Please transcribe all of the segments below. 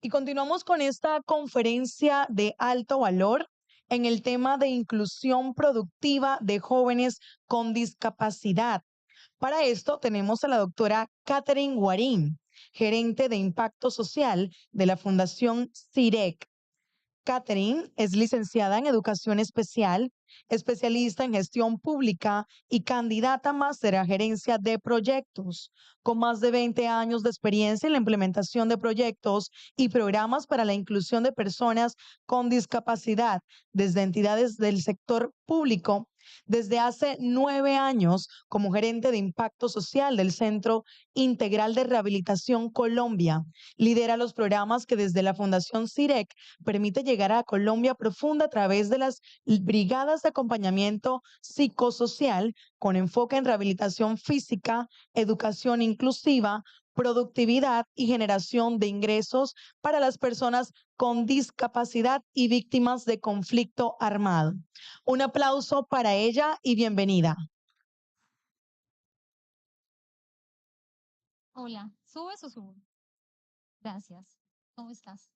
Y continuamos con esta conferencia de alto valor en el tema de inclusión productiva de jóvenes con discapacidad. Para esto tenemos a la doctora Catherine Guarín, gerente de impacto social de la Fundación CIREC. Catherine es licenciada en Educación Especial, especialista en gestión pública y candidata a máster a gerencia de proyectos, con más de 20 años de experiencia en la implementación de proyectos y programas para la inclusión de personas con discapacidad desde entidades del sector público. Desde hace 9 años como gerente de impacto social del Centro Integral de Rehabilitación Colombia. Lidera los programas que desde la Fundación CIREC permite llegar a Colombia profunda a través de las brigadas de acompañamiento psicosocial con enfoque en rehabilitación física, educación inclusiva, productividad y generación de ingresos para las personas con discapacidad y víctimas de conflicto armado. Un aplauso para ella y bienvenida. Hola, ¿subes o subo? Gracias. ¿Cómo estás?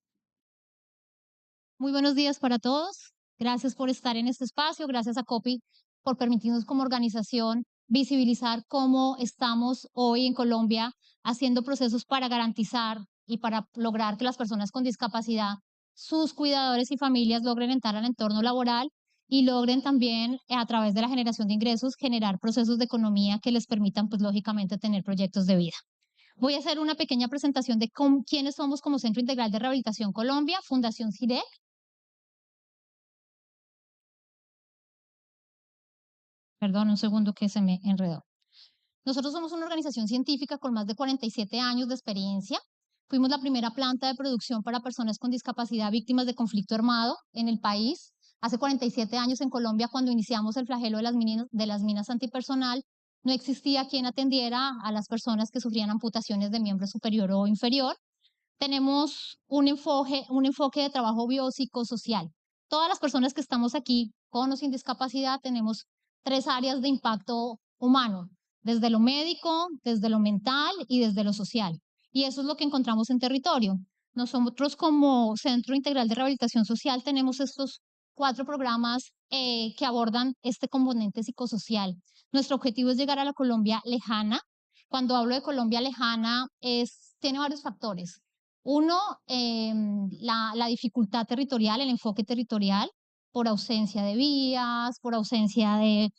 Muy buenos días para todos. Gracias por estar en este espacio. Gracias a COPI por permitirnos como organización visibilizar cómo estamos hoy en Colombia haciendo procesos para garantizar y para lograr que las personas con discapacidad, sus cuidadores y familias logren entrar al entorno laboral y logren también a través de la generación de ingresos generar procesos de economía que les permitan pues lógicamente tener proyectos de vida. Voy a hacer una pequeña presentación de quiénes somos como Centro Integral de Rehabilitación Colombia, Fundación CIREC. Perdón, un segundo que se me enredó. Nosotros somos una organización científica con más de 47 años de experiencia. Fuimos la primera planta de producción para personas con discapacidad víctimas de conflicto armado en el país. Hace 47 años en Colombia, cuando iniciamos el flagelo de las minas antipersonal, no existía quien atendiera a las personas que sufrían amputaciones de miembro superior o inferior. Tenemos un enfoque de trabajo biopsicosocial. Todas las personas que estamos aquí con o sin discapacidad tenemos 3 áreas de impacto humano, desde lo médico, desde lo mental y desde lo social. Y eso es lo que encontramos en territorio. Nosotros como Centro Integral de Rehabilitación Social tenemos estos 4 programas que abordan este componente psicosocial. Nuestro objetivo es llegar a la Colombia lejana. Cuando hablo de Colombia lejana, tiene varios factores. Uno, la dificultad territorial, el enfoque territorial, por ausencia de vías, por ausencia de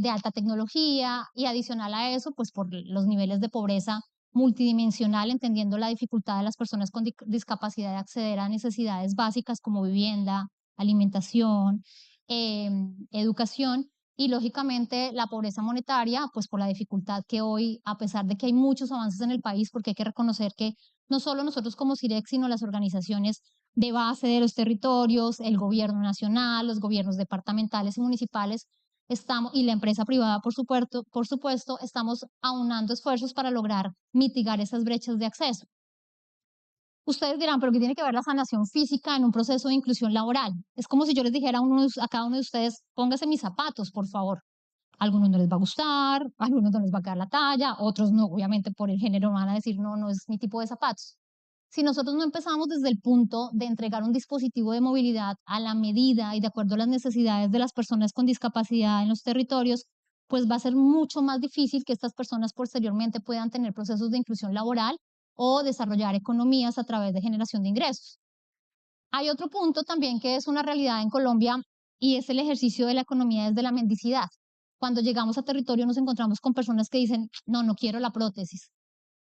alta tecnología y adicional a eso, pues por los niveles de pobreza multidimensional, entendiendo la dificultad de las personas con discapacidad de acceder a necesidades básicas como vivienda, alimentación, educación y lógicamente la pobreza monetaria, pues por la dificultad que hoy, a pesar de que hay muchos avances en el país, porque hay que reconocer que no solo nosotros como CIREC, sino las organizaciones de base de los territorios, el gobierno nacional, los gobiernos departamentales y municipales, y la empresa privada, por supuesto, estamos aunando esfuerzos para lograr mitigar esas brechas de acceso. Ustedes dirán, pero ¿qué tiene que ver la sanación física en un proceso de inclusión laboral? Es como si yo les dijera a cada uno de ustedes, póngase mis zapatos, por favor. A algunos no les va a gustar, a algunos no les va a quedar la talla, otros no, obviamente por el género van a decir, no, no es mi tipo de zapatos. Si nosotros no empezamos desde el punto de entregar un dispositivo de movilidad a la medida y de acuerdo a las necesidades de las personas con discapacidad en los territorios, pues va a ser mucho más difícil que estas personas posteriormente puedan tener procesos de inclusión laboral o desarrollar economías a través de generación de ingresos. Hay otro punto también que es una realidad en Colombia y es el ejercicio de la economía desde la mendicidad. Cuando llegamos a territorio nos encontramos con personas que dicen, no, no quiero la prótesis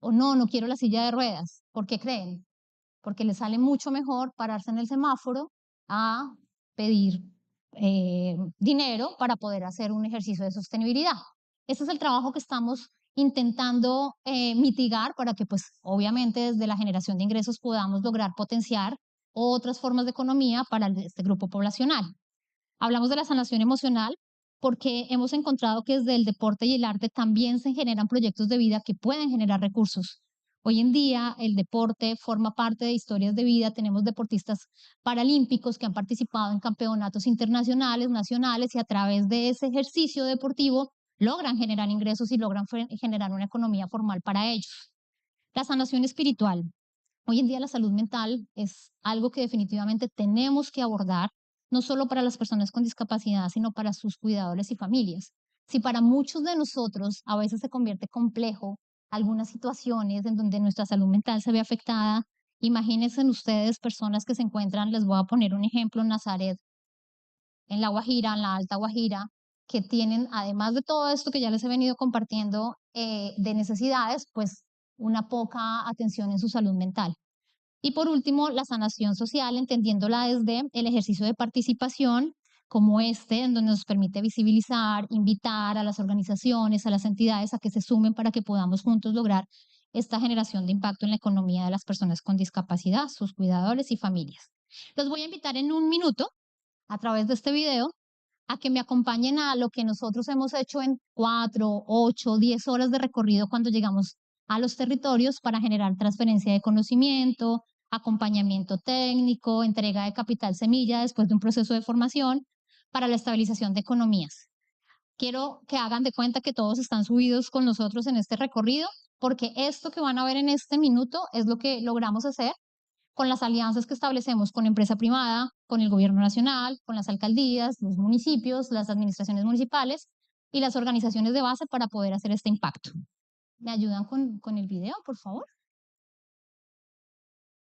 o no, no quiero la silla de ruedas. ¿Por qué creen? Porque les sale mucho mejor pararse en el semáforo a pedir dinero para poder hacer un ejercicio de sostenibilidad. Ese es el trabajo que estamos intentando mitigar para que pues obviamente desde la generación de ingresos podamos lograr potenciar otras formas de economía para este grupo poblacional. Hablamos de la sanación emocional porque hemos encontrado que desde el deporte y el arte también se generan proyectos de vida que pueden generar recursos. Hoy en día el deporte forma parte de historias de vida. Tenemos deportistas paralímpicos que han participado en campeonatos internacionales, nacionales y a través de ese ejercicio deportivo logran generar ingresos y logran generar una economía formal para ellos. La sanación espiritual. Hoy en día la salud mental es algo que definitivamente tenemos que abordar, no solo para las personas con discapacidad, sino para sus cuidadores y familias. Si para muchos de nosotros a veces se convierte complejo algunas situaciones en donde nuestra salud mental se ve afectada, imagínense ustedes personas que se encuentran, les voy a poner un ejemplo, en Nazaret, en La Guajira, en la Alta Guajira, que tienen, además de todo esto que ya les he venido compartiendo de necesidades, pues una poca atención en su salud mental. Y por último, la sanación social, entendiéndola desde el ejercicio de participación como este, en donde nos permite visibilizar, invitar a las organizaciones, a las entidades a que se sumen para que podamos juntos lograr esta generación de impacto en la economía de las personas con discapacidad, sus cuidadores y familias. Los voy a invitar en un minuto a través de este video a que me acompañen a lo que nosotros hemos hecho en 4, 8, 10 horas de recorrido cuando llegamos a los territorios para generar transferencia de conocimiento, acompañamiento técnico, entrega de capital semilla después de un proceso de formación para la estabilización de economías. Quiero que hagan de cuenta que todos están subidos con nosotros en este recorrido, porque esto que van a ver en este minuto es lo que logramos hacer con las alianzas que establecemos con empresa privada, con el gobierno nacional, con las alcaldías, los municipios, las administraciones municipales y las organizaciones de base para poder hacer este impacto. ¿Me ayudan con el video, por favor?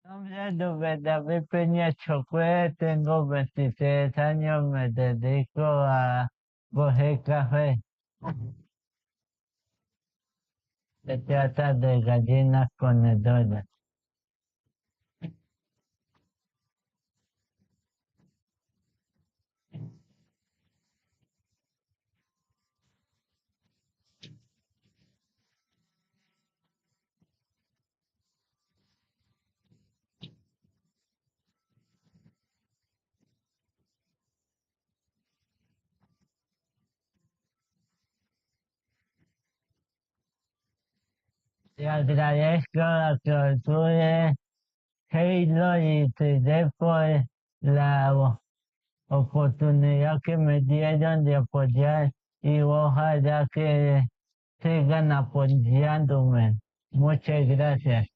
Nombre David Peña Chocue, tengo 26 años, me dedico a coger café. Se trata de gallinas ponedoras. Te agradezco la cultura, Halo y te por la oportunidad que me dieron de apoyar y ojalá que sigan apoyándome. Muchas gracias.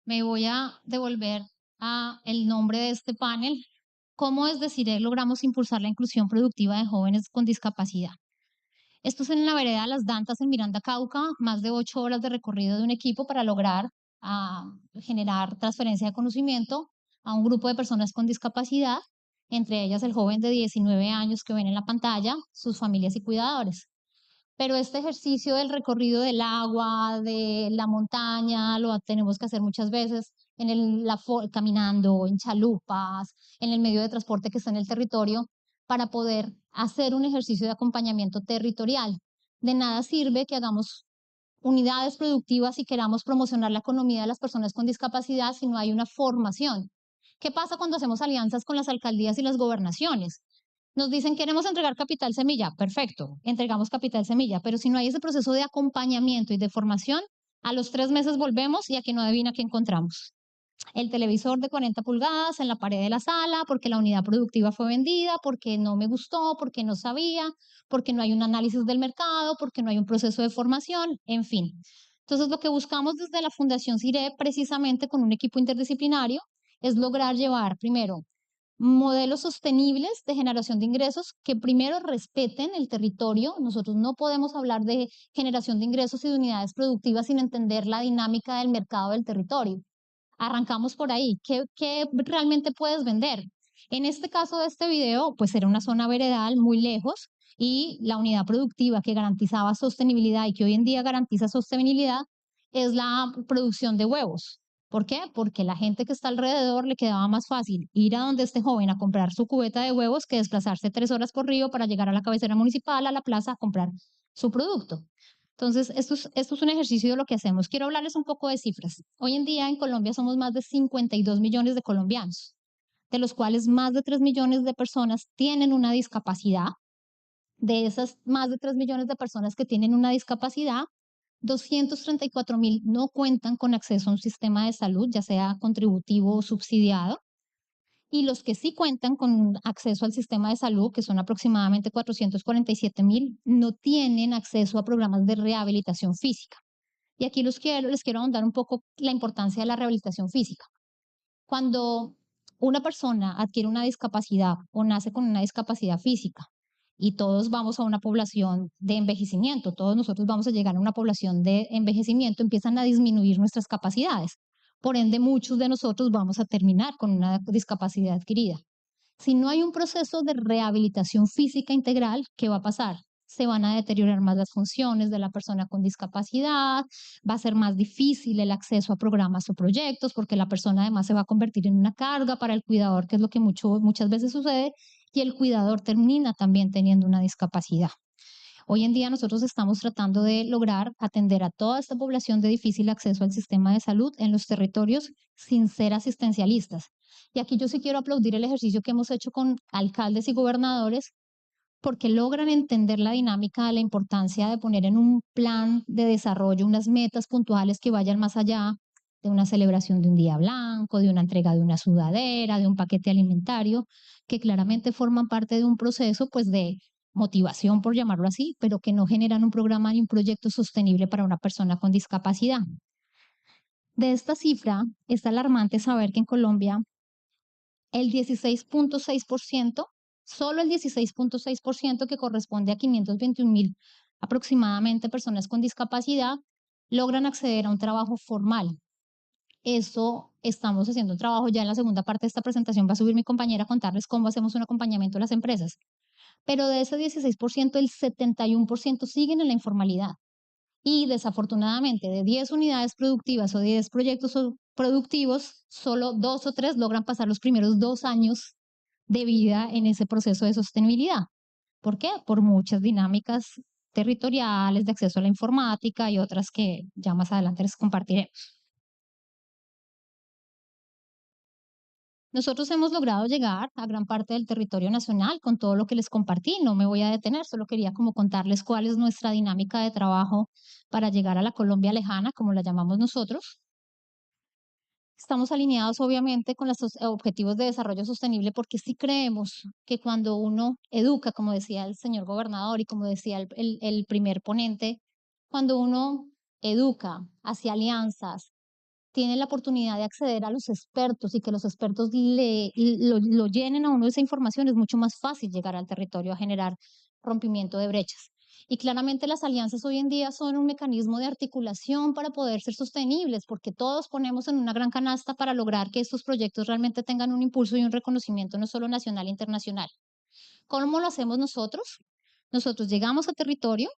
Me voy a devolver a el nombre de este panel. ¿Cómo desde CIRE logramos impulsar la inclusión productiva de jóvenes con discapacidad? Esto es en la vereda Las Dantas, en Miranda, Cauca, más de 8 horas de recorrido de un equipo para lograr generar transferencia de conocimiento a un grupo de personas con discapacidad, entre ellas el joven de 19 años que ven en la pantalla, sus familias y cuidadores. Pero este ejercicio del recorrido del agua, de la montaña, lo tenemos que hacer muchas veces caminando, en chalupas, en el medio de transporte que está en el territorio, para poder hacer un ejercicio de acompañamiento territorial. De nada sirve que hagamos unidades productivas y queramos promocionar la economía de las personas con discapacidad si no hay una formación. ¿Qué pasa cuando hacemos alianzas con las alcaldías y las gobernaciones? Nos dicen, queremos entregar capital semilla. Perfecto, entregamos capital semilla, pero si no hay ese proceso de acompañamiento y de formación, a los 3 meses volvemos y aquí no adivina qué encontramos. El televisor de 40 pulgadas en la pared de la sala, porque la unidad productiva fue vendida, porque no me gustó, porque no sabía, porque no hay un análisis del mercado, porque no hay un proceso de formación, en fin. Entonces, lo que buscamos desde la Fundación CIRE, precisamente con un equipo interdisciplinario, es lograr llevar primero modelos sostenibles de generación de ingresos que primero respeten el territorio. Nosotros no podemos hablar de generación de ingresos y de unidades productivas sin entender la dinámica del mercado del territorio. Arrancamos por ahí. ¿Qué realmente puedes vender? En este caso de este video, pues era una zona veredal muy lejos y la unidad productiva que garantizaba sostenibilidad y que hoy en día garantiza sostenibilidad es la producción de huevos. ¿Por qué? Porque la gente que está alrededor le quedaba más fácil ir a donde este joven a comprar su cubeta de huevos que desplazarse 3 horas por río para llegar a la cabecera municipal, a la plaza, a comprar su producto. Entonces, esto es un ejercicio de lo que hacemos. Quiero hablarles un poco de cifras. Hoy en día en Colombia somos más de 52 millones de colombianos, de los cuales más de 3 millones de personas tienen una discapacidad. De esas más de 3 millones de personas que tienen una discapacidad, 234.000 no cuentan con acceso a un sistema de salud, ya sea contributivo o subsidiado. Y los que sí cuentan con acceso al sistema de salud, que son aproximadamente 447.000, no tienen acceso a programas de rehabilitación física. Y aquí les quiero ahondar un poco la importancia de la rehabilitación física. Cuando una persona adquiere una discapacidad o nace con una discapacidad física, y todos vamos a una población de envejecimiento, todos nosotros vamos a llegar a una población de envejecimiento, empiezan a disminuir nuestras capacidades. Por ende, muchos de nosotros vamos a terminar con una discapacidad adquirida. Si no hay un proceso de rehabilitación física integral, ¿qué va a pasar? Se van a deteriorar más las funciones de la persona con discapacidad, va a ser más difícil el acceso a programas o proyectos, porque la persona además se va a convertir en una carga para el cuidador, que es lo que muchas veces sucede, y el cuidador termina también teniendo una discapacidad. Hoy en día nosotros estamos tratando de lograr atender a toda esta población de difícil acceso al sistema de salud en los territorios sin ser asistencialistas. Y aquí yo sí quiero aplaudir el ejercicio que hemos hecho con alcaldes y gobernadores, porque logran entender la dinámica de la importancia de poner en un plan de desarrollo unas metas puntuales que vayan más allá de una celebración de un día blanco, de una entrega de una sudadera, de un paquete alimentario, que claramente forman parte de un proceso pues de motivación, por llamarlo así, pero que no generan un programa ni un proyecto sostenible para una persona con discapacidad. De esta cifra, es alarmante saber que en Colombia el 16.6%, solo el 16.6%, que corresponde a 521.000 aproximadamente personas con discapacidad, logran acceder a un trabajo formal. Eso estamos haciendo un trabajo, ya en la segunda parte de esta presentación va a subir mi compañera a contarles cómo hacemos un acompañamiento a las empresas. Pero de ese 16%, el 71% siguen en la informalidad. Y desafortunadamente, de 10 unidades productivas o 10 proyectos productivos, solo 2 o 3 logran pasar los primeros 2 años de vida en ese proceso de sostenibilidad. ¿Por qué? Por muchas dinámicas territoriales de acceso a la informática y otras que ya más adelante les compartiré. Nosotros hemos logrado llegar a gran parte del territorio nacional con todo lo que les compartí. No me voy a detener, solo quería como contarles cuál es nuestra dinámica de trabajo para llegar a la Colombia lejana, como la llamamos nosotros. Estamos alineados obviamente con los objetivos de desarrollo sostenible, porque sí creemos que cuando uno educa, como decía el señor gobernador y como decía el primer ponente, cuando uno educa hacia alianzas, tiene la oportunidad de acceder a los expertos y que los expertos lo llenen a uno de esa información, es mucho más fácil llegar al territorio a generar rompimiento de brechas. Y claramente las alianzas hoy en día son un mecanismo de articulación para poder ser sostenibles, porque todos ponemos en una gran canasta para lograr que estos proyectos realmente tengan un impulso y un reconocimiento no solo nacional e internacional. ¿Cómo lo hacemos nosotros? Nosotros llegamos a territorio,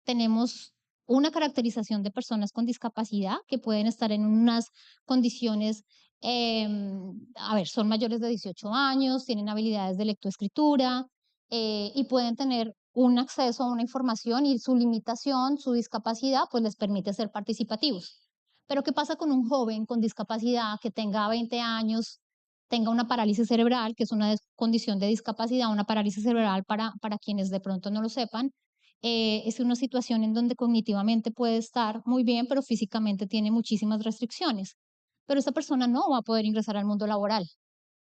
tenemos una caracterización de personas con discapacidad que pueden estar en unas condiciones, son mayores de 18 años, tienen habilidades de lectoescritura y pueden tener un acceso a una información, y su limitación, su discapacidad, pues les permite ser participativos. Pero ¿qué pasa con un joven con discapacidad que tenga 20 años, tenga una parálisis cerebral, que es una condición de discapacidad, una parálisis cerebral para quienes de pronto no lo sepan? Es una situación en donde cognitivamente puede estar muy bien, pero físicamente tiene muchísimas restricciones. Pero esta persona no va a poder ingresar al mundo laboral,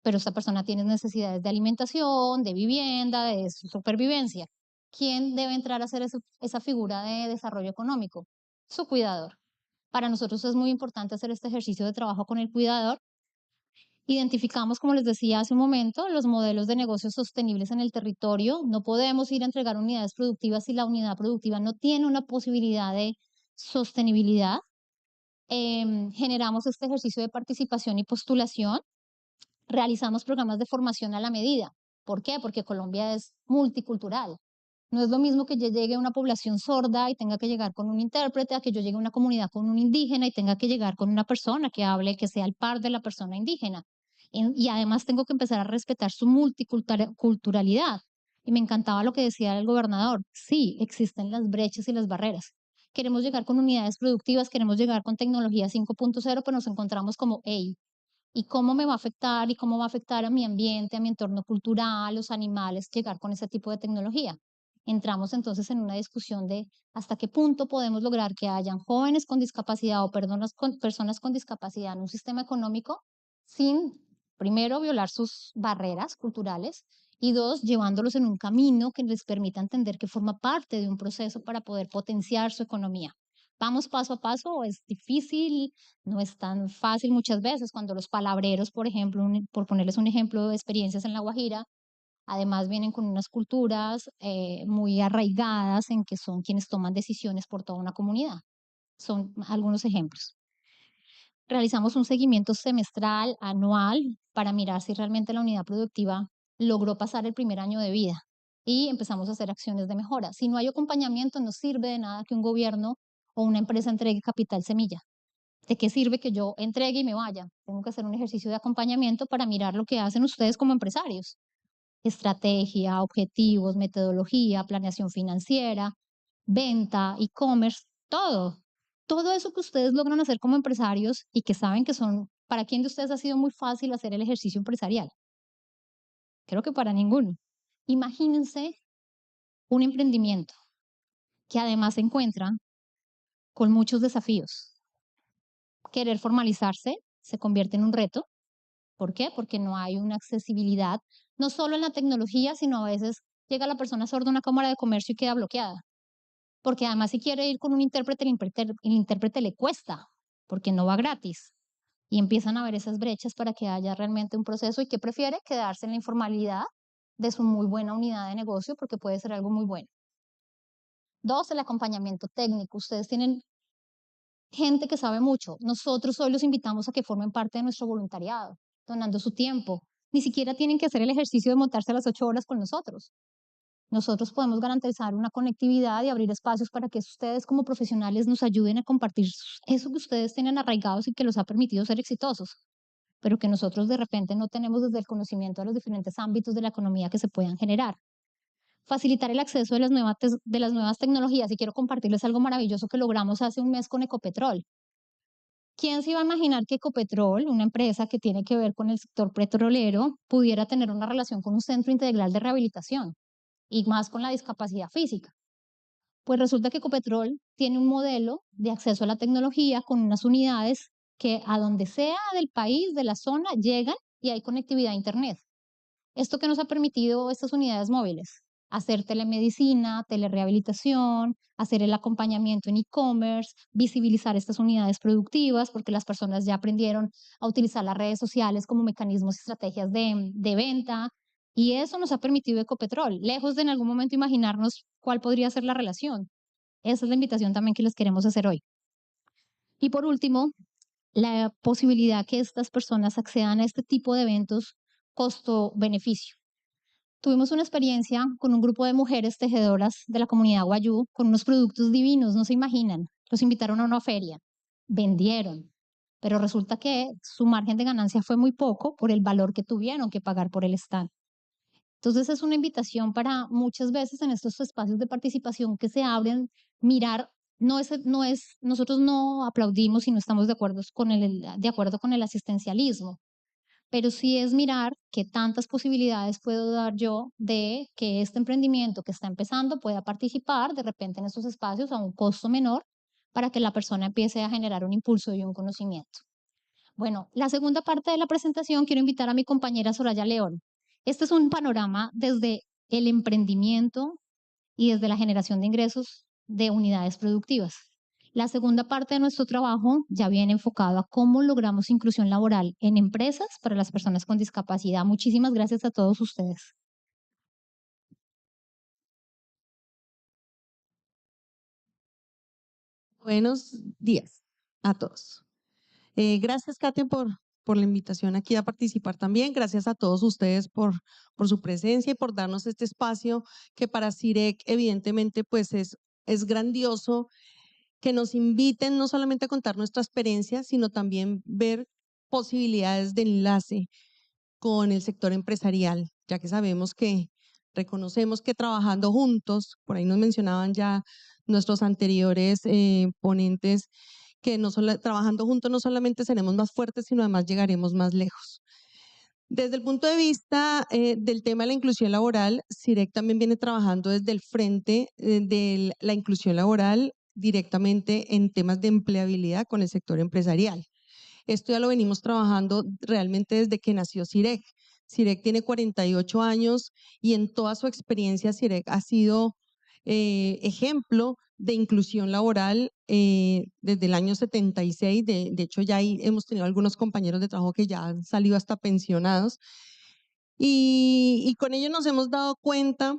pero esta persona tiene necesidades de alimentación, de vivienda, de supervivencia. ¿Quién debe entrar a hacer esa figura de desarrollo económico? Su cuidador. Para nosotros es muy importante hacer este ejercicio de trabajo con el cuidador. Identificamos, como les decía hace un momento, los modelos de negocios sostenibles en el territorio. No podemos ir a entregar unidades productivas si la unidad productiva no tiene una posibilidad de sostenibilidad. Generamos este ejercicio de participación y postulación. Realizamos programas de formación a la medida. ¿Por qué? Porque Colombia es multicultural. No es lo mismo que yo llegue a una población sorda y tenga que llegar con un intérprete, a que yo llegue a una comunidad con un indígena y tenga que llegar con una persona que hable, que sea el par de la persona indígena. Y además tengo que empezar a respetar su multiculturalidad. Y me encantaba lo que decía el gobernador. Sí, existen las brechas y las barreras. Queremos llegar con unidades productivas, queremos llegar con tecnología 5.0, pero nos encontramos como, hey, ¿y cómo me va a afectar y cómo va a afectar a mi ambiente, a mi entorno cultural, los animales, llegar con ese tipo de tecnología? Entramos entonces en una discusión de hasta qué punto podemos lograr que hayan jóvenes con discapacidad o personas con discapacidad en un sistema económico sin Primero, violar sus barreras culturales y dos, llevándolos en un camino que les permita entender que forma parte de un proceso para poder potenciar su economía. Vamos paso a paso, es difícil, no es tan fácil muchas veces cuando los palabreros, por ejemplo, por ponerles un ejemplo de experiencias en La Guajira, además vienen con unas culturas muy arraigadas en que son quienes toman decisiones por toda una comunidad. Son algunos ejemplos. Realizamos un seguimiento semestral, anual, para mirar si realmente la unidad productiva logró pasar el primer año de vida y empezamos a hacer acciones de mejora. Si no hay acompañamiento, no sirve de nada que un gobierno o una empresa entregue capital semilla. ¿De qué sirve que yo entregue y me vaya? Tengo que hacer un ejercicio de acompañamiento para mirar lo que hacen ustedes como empresarios. Estrategia, objetivos, metodología, planeación financiera, venta, e-commerce, todo. Todo eso que ustedes logran hacer como empresarios y que saben que son, ¿para quién de ustedes ha sido muy fácil hacer el ejercicio empresarial? Creo que para ninguno. Imagínense un emprendimiento que además se encuentra con muchos desafíos. Querer formalizarse se convierte en un reto. ¿Por qué? Porque no hay una accesibilidad, no solo en la tecnología, sino a veces llega la persona sorda a una cámara de comercio y queda bloqueada. Porque además si quiere ir con un intérprete, el intérprete le cuesta, porque no va gratis. Y empiezan a haber esas brechas para que haya realmente un proceso y que prefiere quedarse en la informalidad de su muy buena unidad de negocio porque puede ser algo muy bueno. Dos, el acompañamiento técnico. Ustedes tienen gente que sabe mucho. Nosotros hoy los invitamos a que formen parte de nuestro voluntariado, donando su tiempo. Ni siquiera tienen que hacer el ejercicio de montarse a las 8 horas con nosotros. Nosotros podemos garantizar una conectividad y abrir espacios para que ustedes como profesionales nos ayuden a compartir eso que ustedes tienen arraigados y que los ha permitido ser exitosos, pero que nosotros de repente no tenemos desde el conocimiento de los diferentes ámbitos de la economía que se puedan generar. Facilitar el acceso de las nuevas tecnologías, y quiero compartirles algo maravilloso que logramos hace un mes con Ecopetrol. ¿Quién se iba a imaginar que Ecopetrol, una empresa que tiene que ver con el sector petrolero, pudiera tener una relación con un centro integral de rehabilitación y más con la discapacidad física? Pues resulta que Ecopetrol tiene un modelo de acceso a la tecnología con unas unidades que a donde sea del país, de la zona, llegan y hay conectividad a Internet. ¿Esto que nos ha permitido estas unidades móviles? Hacer telemedicina, telerehabilitación, hacer el acompañamiento en e-commerce, visibilizar estas unidades productivas, porque las personas ya aprendieron a utilizar las redes sociales como mecanismos y estrategias de venta, y eso nos ha permitido Ecopetrol, lejos de en algún momento imaginarnos cuál podría ser la relación. Esa es la invitación también que les queremos hacer hoy. Y por último, la posibilidad que estas personas accedan a este tipo de eventos costo-beneficio. Tuvimos una experiencia con un grupo de mujeres tejedoras de la comunidad Wayuu con unos productos divinos, no se imaginan. Los invitaron a una feria, vendieron, pero resulta que su margen de ganancia fue muy poco por el valor que tuvieron que pagar por el stand. Entonces es una invitación para muchas veces en estos espacios de participación que se abren, mirar, nosotros no aplaudimos y no estamos de acuerdo con el asistencialismo, pero sí es mirar qué tantas posibilidades puedo dar yo de que este emprendimiento que está empezando pueda participar de repente en estos espacios a un costo menor para que la persona empiece a generar un impulso y un conocimiento. Bueno, la segunda parte de la presentación quiero invitar a mi compañera Soraya León. Este es un panorama desde el emprendimiento y desde la generación de ingresos de unidades productivas. La segunda parte de nuestro trabajo ya viene enfocado a cómo logramos inclusión laboral en empresas para las personas con discapacidad. Muchísimas gracias a todos ustedes. Buenos días a todos. Gracias, Kate, por la invitación aquí a participar también. Gracias a todos ustedes por su presencia y por darnos este espacio que para CIREC evidentemente pues es grandioso que nos inviten no solamente a contar nuestra experiencia, sino también ver posibilidades de enlace con el sector empresarial, ya que sabemos reconocemos que trabajando juntos, por ahí nos mencionaban ya nuestros anteriores ponentes, que trabajando juntos no solamente seremos más fuertes, sino además llegaremos más lejos. Desde el punto de vista del tema de la inclusión laboral, CIREC también viene trabajando desde el frente de la inclusión laboral directamente en temas de empleabilidad con el sector empresarial. Esto ya lo venimos trabajando realmente desde que nació CIREC. CIREC tiene 48 años y en toda su experiencia CIREC ha sido ejemplo de inclusión laboral desde el año 76. De hecho, ya hemos tenido algunos compañeros de trabajo que ya han salido hasta pensionados. Y con ello nos hemos dado cuenta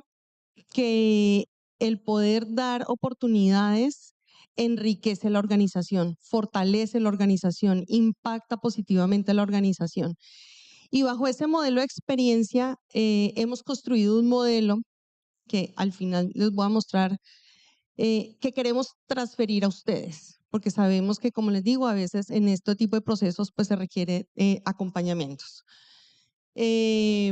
que el poder dar oportunidades enriquece la organización, fortalece la organización, impacta positivamente a la organización. Y bajo ese modelo de experiencia hemos construido un modelo que al final les voy a mostrar que queremos transferir a ustedes, porque sabemos que, como les digo, a veces en este tipo de procesos pues se requiere acompañamientos. Y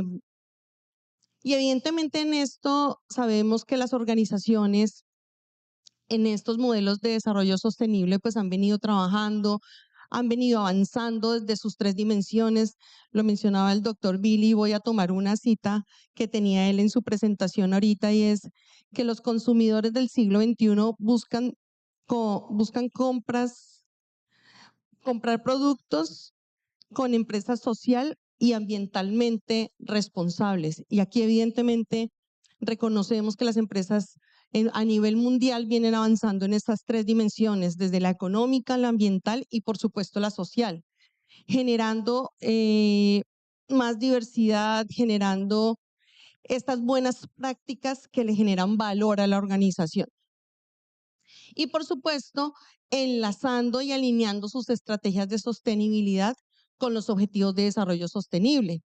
evidentemente en esto sabemos que las organizaciones en estos modelos de desarrollo sostenible pues han venido trabajando, han venido avanzando desde sus 3 dimensiones. Lo mencionaba el doctor Billy, voy a tomar una cita que tenía él en su presentación ahorita y es que los consumidores del siglo XXI buscan comprar productos con empresas social y ambientalmente responsables. Y aquí evidentemente reconocemos que las empresas a nivel mundial vienen avanzando en estas 3 dimensiones, desde la económica, la ambiental y por supuesto la social, generando más diversidad, generando estas buenas prácticas que le generan valor a la organización. Y por supuesto, enlazando y alineando sus estrategias de sostenibilidad con los objetivos de desarrollo sostenible.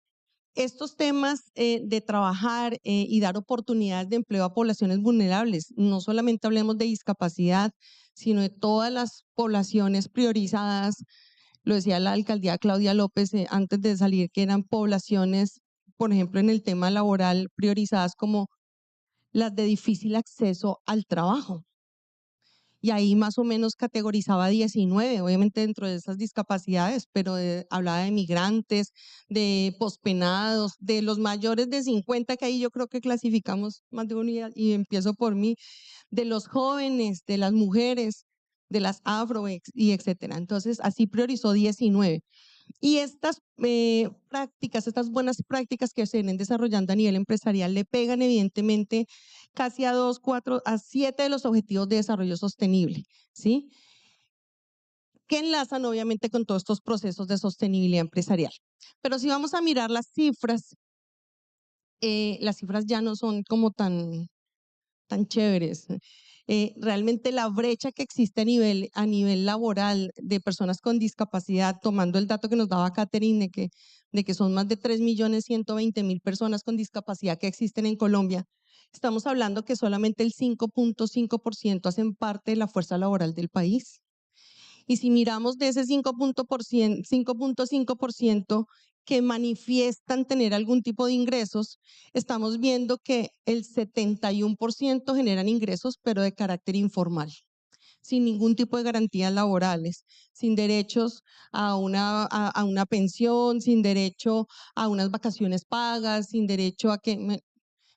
Estos temas de trabajar y dar oportunidades de empleo a poblaciones vulnerables, no solamente hablemos de discapacidad, sino de todas las poblaciones priorizadas, lo decía la alcaldía Claudia López antes de salir, que eran poblaciones, por ejemplo, en el tema laboral, priorizadas como las de difícil acceso al trabajo. Y ahí más o menos categorizaba 19, obviamente dentro de esas discapacidades, pero hablaba de migrantes, de pospenados, de los mayores de 50, que ahí yo creo que clasificamos más de unidad, y empiezo por mí, de los jóvenes, de las mujeres, de las afro y etcétera. Entonces, así priorizó 19. Y estas prácticas, estas buenas prácticas que se vienen desarrollando a nivel empresarial le pegan evidentemente casi a 2, 4, a 7 de los objetivos de desarrollo sostenible, ¿sí? Que enlazan obviamente con todos estos procesos de sostenibilidad empresarial. Pero si vamos a mirar las cifras ya no son como tan chéveres. Realmente la brecha que existe a nivel laboral de personas con discapacidad, tomando el dato que nos daba Catherine de que son más de 3.120.000 personas con discapacidad que existen en Colombia, estamos hablando que solamente el 5.5% hacen parte de la fuerza laboral del país. Y si miramos de ese 5.5% que manifiestan tener algún tipo de ingresos, estamos viendo que el 71% generan ingresos, pero de carácter informal, sin ningún tipo de garantías laborales, sin derechos a una pensión, sin derecho a unas vacaciones pagas, sin derecho a que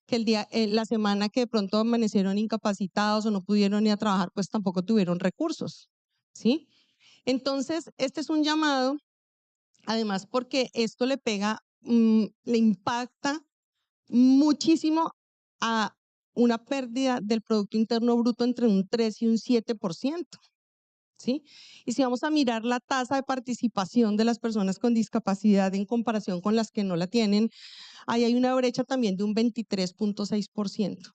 la semana que de pronto amanecieron incapacitados o no pudieron ir a trabajar, pues tampoco tuvieron recursos, ¿sí? Entonces, este es un llamado, además porque esto le pega, le impacta muchísimo a una pérdida del Producto Interno Bruto entre un 3 y un 7%, ¿sí? Y si vamos a mirar la tasa de participación de las personas con discapacidad en comparación con las que no la tienen, ahí hay una brecha también de un 23.6%.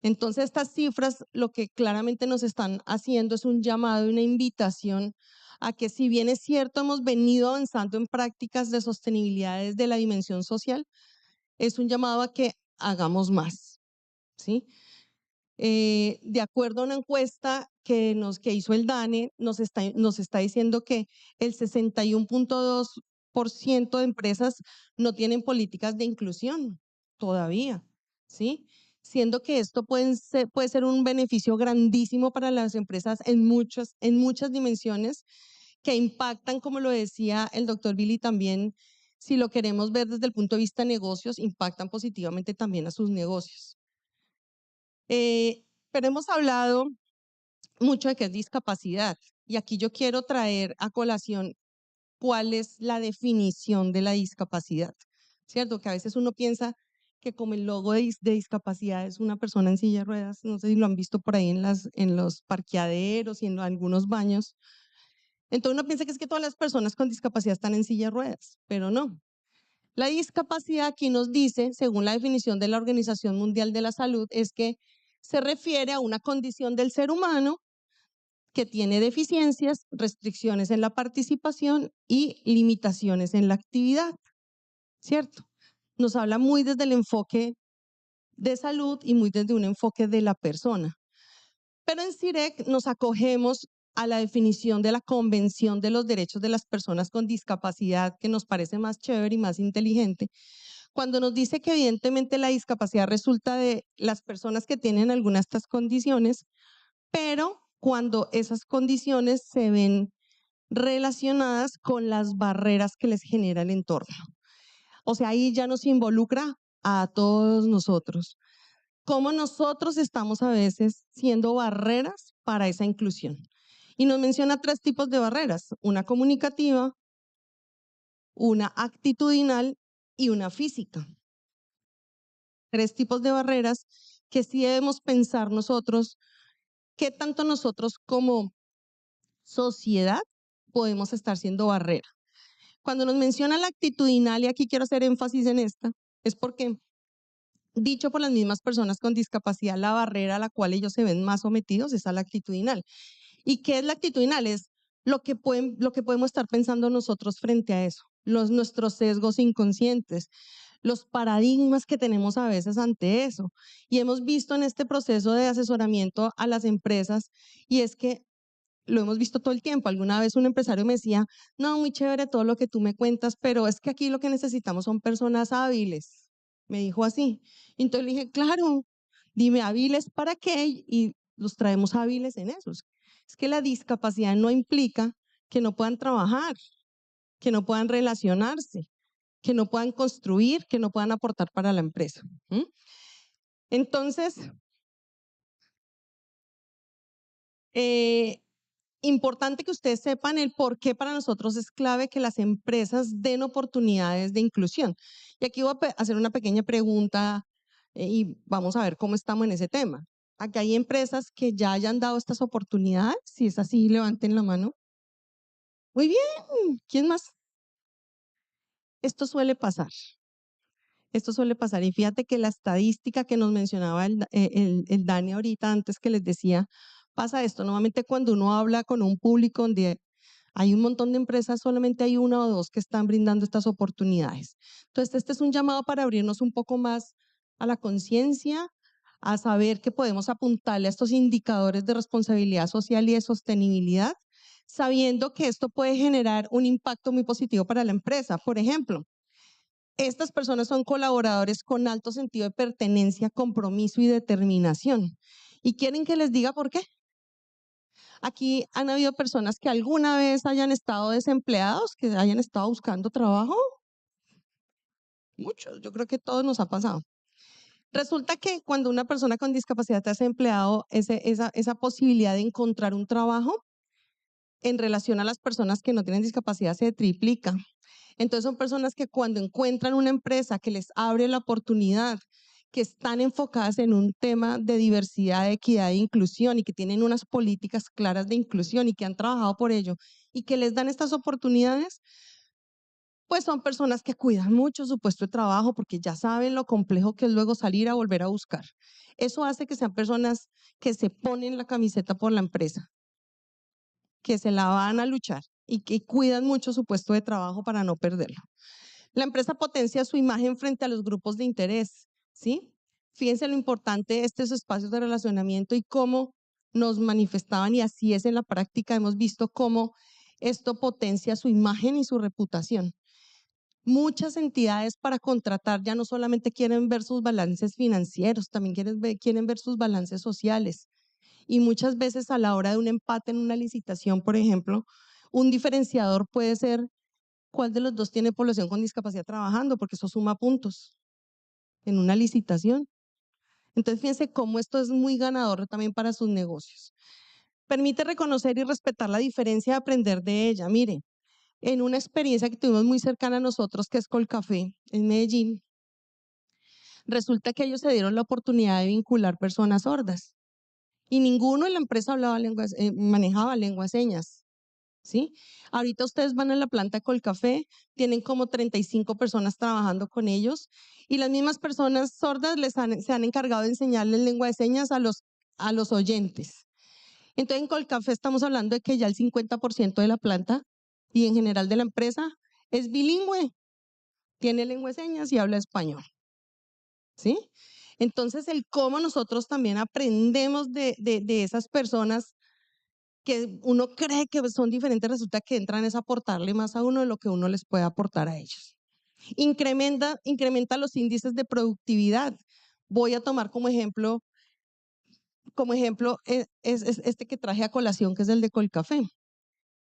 Entonces, estas cifras lo que claramente nos están haciendo es un llamado y una invitación a que, si bien es cierto, hemos venido avanzando en prácticas de sostenibilidad desde la dimensión social, es un llamado a que hagamos más, ¿sí? De acuerdo a una encuesta que hizo el DANE, nos está diciendo que el 61.2% de empresas no tienen políticas de inclusión todavía, ¿sí? Siendo que esto puede ser un beneficio grandísimo para las empresas en muchas dimensiones que impactan, como lo decía el doctor Billy también, si lo queremos ver desde el punto de vista de negocios, impactan positivamente también a sus negocios. Pero hemos hablado mucho de qué es discapacidad, y aquí yo quiero traer a colación cuál es la definición de la discapacidad, ¿cierto? Que a veces uno piensa que como el logo de discapacidad es una persona en silla de ruedas, no sé si lo han visto por ahí en los parqueaderos y en algunos baños. Entonces uno piensa que es que todas las personas con discapacidad están en silla de ruedas, pero no. La discapacidad aquí nos dice, según la definición de la Organización Mundial de la Salud, es que se refiere a una condición del ser humano que tiene deficiencias, restricciones en la participación y limitaciones en la actividad, ¿cierto? Nos habla muy desde el enfoque de salud y muy desde un enfoque de la persona. Pero en CIREC nos acogemos a la definición de la Convención de los Derechos de las Personas con Discapacidad, que nos parece más chévere y más inteligente, cuando nos dice que evidentemente la discapacidad resulta de las personas que tienen algunas de estas condiciones, pero cuando esas condiciones se ven relacionadas con las barreras que les genera el entorno. O sea, ahí ya nos involucra a todos nosotros. Cómo nosotros estamos a veces siendo barreras para esa inclusión. Y nos menciona 3 tipos de barreras, una comunicativa, una actitudinal y una física. 3 tipos de barreras que sí debemos pensar nosotros, qué tanto nosotros como sociedad podemos estar siendo barrera. Cuando nos menciona la actitudinal, y aquí quiero hacer énfasis en esta, es porque, dicho por las mismas personas con discapacidad, la barrera a la cual ellos se ven más sometidos es a la actitudinal. ¿Y qué es la actitudinal? Es lo que podemos estar pensando nosotros frente a eso, nuestros sesgos inconscientes, los paradigmas que tenemos a veces ante eso. Y hemos visto en este proceso de asesoramiento a las empresas, y es que lo hemos visto todo el tiempo. Alguna vez un empresario me decía, no, muy chévere todo lo que tú me cuentas, pero es que aquí lo que necesitamos son personas hábiles. Me dijo así. Entonces le dije, claro, dime hábiles para qué y los traemos hábiles en eso. Es que la discapacidad no implica que no puedan trabajar, que no puedan relacionarse, que no puedan construir, que no puedan aportar para la empresa. Entonces, importante que ustedes sepan el por qué para nosotros es clave que las empresas den oportunidades de inclusión. Y aquí voy a hacer una pequeña pregunta y vamos a ver cómo estamos en ese tema. Aquí hay empresas que ya hayan dado estas oportunidades. Si es así, levanten la mano. Muy bien. ¿Quién más? Esto suele pasar. Esto suele pasar. Y fíjate que la estadística que nos mencionaba el Dani ahorita antes que les decía, pasa esto. Normalmente cuando uno habla con un público donde hay un montón de empresas, solamente hay 1 o 2 que están brindando estas oportunidades. Entonces, este es un llamado para abrirnos un poco más a la conciencia, a saber que podemos apuntarle a estos indicadores de responsabilidad social y de sostenibilidad, sabiendo que esto puede generar un impacto muy positivo para la empresa. Por ejemplo, estas personas son colaboradores con alto sentido de pertenencia, compromiso y determinación. ¿Y quieren que les diga por qué? Aquí han habido personas que alguna vez hayan estado desempleados, que hayan estado buscando trabajo. Muchos, yo creo que todos nos ha pasado. Resulta que cuando una persona con discapacidad te hace empleado, esa posibilidad de encontrar un trabajo en relación a las personas que no tienen discapacidad se triplica. Entonces son personas que cuando encuentran una empresa que les abre la oportunidad, que están enfocadas en un tema de diversidad, equidad e inclusión y que tienen unas políticas claras de inclusión y que han trabajado por ello y que les dan estas oportunidades, pues son personas que cuidan mucho su puesto de trabajo porque ya saben lo complejo que es luego salir a volver a buscar. Eso hace que sean personas que se ponen la camiseta por la empresa, que se la van a luchar y que cuidan mucho su puesto de trabajo para no perderlo. La empresa potencia su imagen frente a los grupos de interés, ¿sí? Fíjense lo importante de estos espacios de relacionamiento y cómo nos manifestaban, y así es en la práctica, hemos visto cómo esto potencia su imagen y su reputación. Muchas entidades para contratar ya no solamente quieren ver sus balances financieros, también quieren ver sus balances sociales. Y muchas veces a la hora de un empate en una licitación, por ejemplo, un diferenciador puede ser cuál de los dos tiene población con discapacidad trabajando, porque eso suma puntos en una licitación. Entonces, fíjense cómo esto es muy ganador también para sus negocios. Permite reconocer y respetar la diferencia y aprender de ella. Mire, en una experiencia que tuvimos muy cercana a nosotros, que es Colcafé, en Medellín. Resulta que ellos se dieron la oportunidad de vincular personas sordas y ninguno en la empresa manejaba lengua de señas, ¿sí? Ahorita ustedes van a la planta Colcafé, tienen como 35 personas trabajando con ellos y las mismas personas sordas se han encargado de enseñarles lengua de señas a los oyentes. Entonces en Colcafé estamos hablando de que ya el 50% de la planta y en general de la empresa es bilingüe, tiene lengua de señas y habla español, ¿sí? Entonces el cómo nosotros también aprendemos de esas personas que uno cree que son diferentes, resulta que entran es a aportarle más a uno de lo que uno les puede aportar a ellos. Incrementa los índices de productividad. Voy a tomar como ejemplo es este que traje a colación, que es el de Colcafé.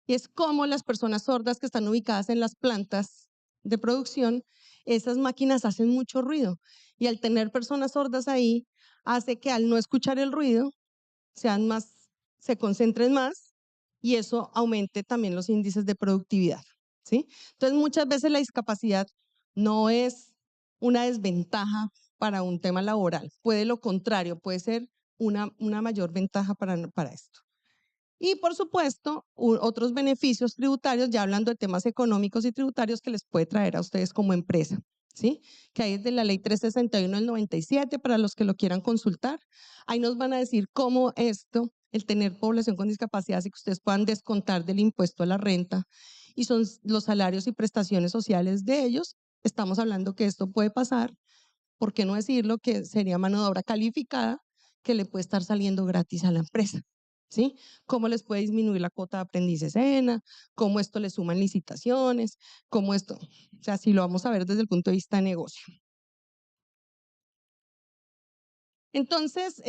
Y es como las personas sordas que están ubicadas en las plantas de producción, esas máquinas hacen mucho ruido. Y al tener personas sordas ahí, hace que al no escuchar el ruido, se concentren más y eso aumente también los índices de productividad, ¿sí? Entonces, muchas veces la discapacidad no es una desventaja para un tema laboral, puede lo contrario, puede ser una mayor ventaja para esto. Y por supuesto, otros beneficios tributarios, ya hablando de temas económicos y tributarios que les puede traer a ustedes como empresa, ¿sí? Que ahí es de la ley 361 del 97 para los que lo quieran consultar. Ahí nos van a decir cómo esto, el tener población con discapacidad, hace que ustedes puedan descontar del impuesto a la renta y son los salarios y prestaciones sociales de ellos. Estamos hablando que esto puede pasar, ¿por qué no decirlo? Que sería mano de obra calificada que le puede estar saliendo gratis a la empresa. ¿Sí? Cómo les puede disminuir la cuota de aprendiz escena, cómo esto le suman licitaciones, cómo esto, o sea, si lo vamos a ver desde el punto de vista de negocio. Entonces,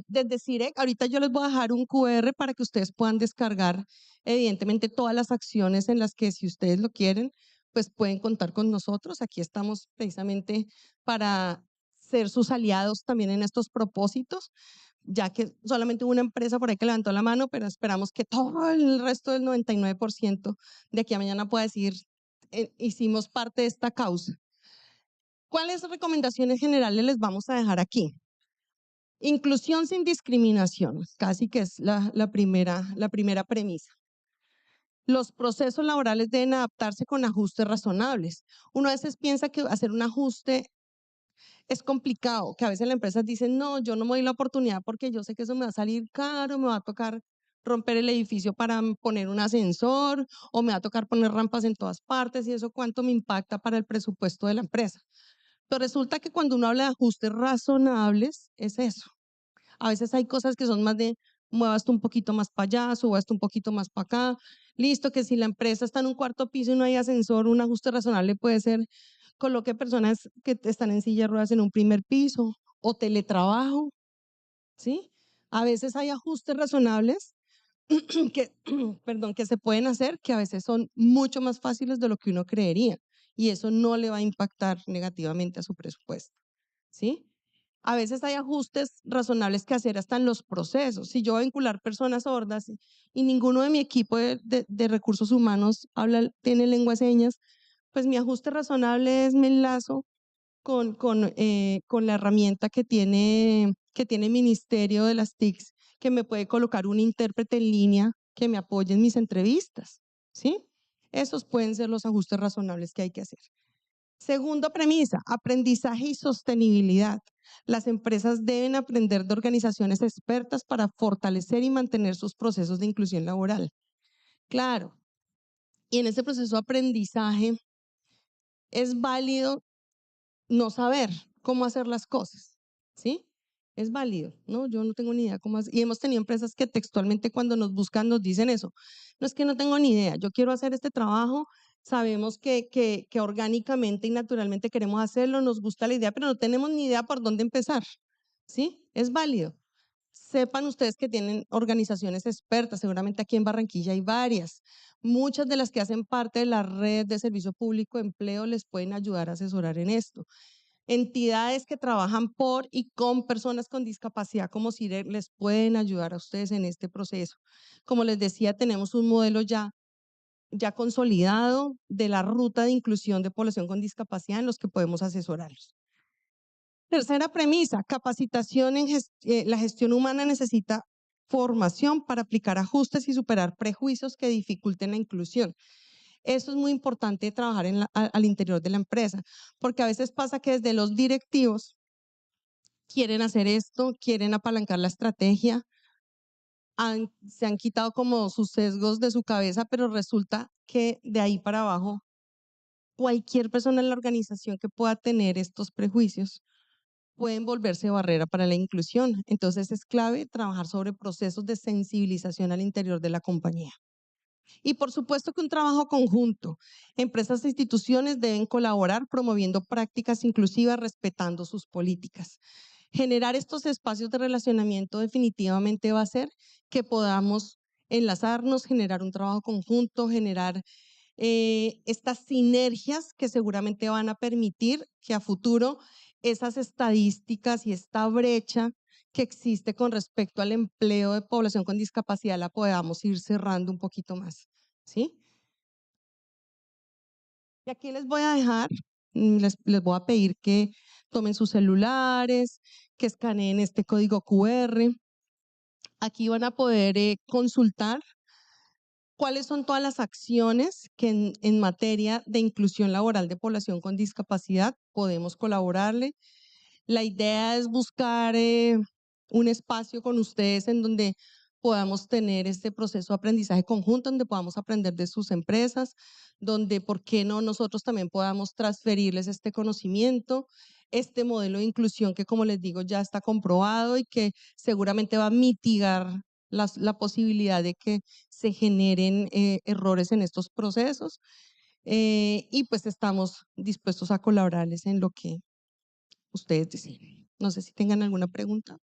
desde CIREC, ahorita yo les voy a dejar un QR para que ustedes puedan descargar, evidentemente, todas las acciones en las que, si ustedes lo quieren, pues pueden contar con nosotros. Aquí estamos precisamente para ser sus aliados también en estos propósitos, ya que solamente hubo una empresa por ahí que levantó la mano, pero esperamos que todo el resto del 99% de aquí a mañana pueda decir, hicimos parte de esta causa. ¿Cuáles recomendaciones generales les vamos a dejar aquí? Inclusión sin discriminación, casi que es la primera premisa. Los procesos laborales deben adaptarse con ajustes razonables. Uno a veces piensa que hacer un ajuste es complicado, que a veces las empresas dicen, no, yo no me doy la oportunidad porque yo sé que eso me va a salir caro, me va a tocar romper el edificio para poner un ascensor o me va a tocar poner rampas en todas partes y eso cuánto me impacta para el presupuesto de la empresa. Pero resulta que cuando uno habla de ajustes razonables, es eso. A veces hay cosas que son más de muevas tú un poquito más para allá, subas tú un poquito más para acá. Listo, que si la empresa está en un cuarto piso y no hay ascensor, un ajuste razonable puede ser coloque personas que están en silla de ruedas en un primer piso o teletrabajo, ¿sí? A veces hay ajustes razonables que se pueden hacer que a veces son mucho más fáciles de lo que uno creería y eso no le va a impactar negativamente a su presupuesto, ¿sí? A veces hay ajustes razonables que hacer hasta en los procesos. Si yo voy a vincular personas sordas y ninguno de mi equipo de recursos humanos tiene lengua de señas, pues mi ajuste razonable es me enlazo con la herramienta que tiene el Ministerio de las TICs, que me puede colocar un intérprete en línea que me apoye en mis entrevistas, ¿sí? Esos pueden ser los ajustes razonables que hay que hacer. Segunda premisa, aprendizaje y sostenibilidad. Las empresas deben aprender de organizaciones expertas para fortalecer y mantener sus procesos de inclusión laboral. Claro, y en ese proceso de aprendizaje es válido no saber cómo hacer las cosas, ¿sí? Es válido, ¿no? Yo no tengo ni idea cómo hacer. Y hemos tenido empresas que textualmente cuando nos buscan nos dicen eso. No es que no tengo ni idea, yo quiero hacer este trabajo, sabemos que orgánicamente y naturalmente queremos hacerlo, nos gusta la idea, pero no tenemos ni idea por dónde empezar, ¿sí? Es válido. Sepan ustedes que tienen organizaciones expertas, seguramente aquí en Barranquilla hay varias. Muchas de las que hacen parte de la red de servicio público de empleo les pueden ayudar a asesorar en esto. Entidades que trabajan por y con personas con discapacidad como CIREC les pueden ayudar a ustedes en este proceso. Como les decía, tenemos un modelo ya ya consolidado de la ruta de inclusión de población con discapacidad en los que podemos asesorarlos. Tercera premisa, capacitación en la gestión humana necesita formación para aplicar ajustes y superar prejuicios que dificulten la inclusión. Eso es muy importante trabajar al interior de la empresa, porque a veces pasa que desde los directivos quieren hacer esto, quieren apalancar la estrategia, se han quitado como sus sesgos de su cabeza, pero resulta que de ahí para abajo, cualquier persona en la organización que pueda tener estos prejuicios pueden volverse barrera para la inclusión. Entonces es clave trabajar sobre procesos de sensibilización al interior de la compañía. Y por supuesto que un trabajo conjunto. Empresas e instituciones deben colaborar promoviendo prácticas inclusivas, respetando sus políticas. Generar estos espacios de relacionamiento definitivamente va a hacer que podamos enlazarnos, generar un trabajo conjunto, generar estas sinergias que seguramente van a permitir que a futuro esas estadísticas y esta brecha que existe con respecto al empleo de población con discapacidad la podamos ir cerrando un poquito más, ¿sí? Y aquí les voy a dejar, les voy a pedir que tomen sus celulares, que escaneen este código QR. Aquí van a poder consultar cuáles son todas las acciones que en materia de inclusión laboral de población con discapacidad podemos colaborarle. La idea es buscar un espacio con ustedes en donde podamos tener este proceso de aprendizaje conjunto, donde podamos aprender de sus empresas, donde, ¿por qué no?, nosotros también podamos transferirles este conocimiento, este modelo de inclusión que, como les digo, ya está comprobado y que seguramente va a mitigar la posibilidad de que se generen errores en estos procesos. Y pues estamos dispuestos a colaborarles en lo que ustedes deciden. No sé si tengan alguna pregunta.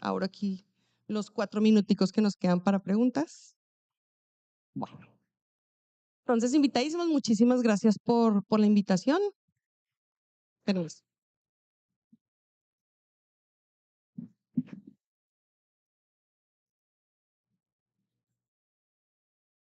Ahora aquí los 4 minuticos que nos quedan para preguntas. Bueno, entonces invitadísimos, muchísimas gracias por la invitación. Permiso.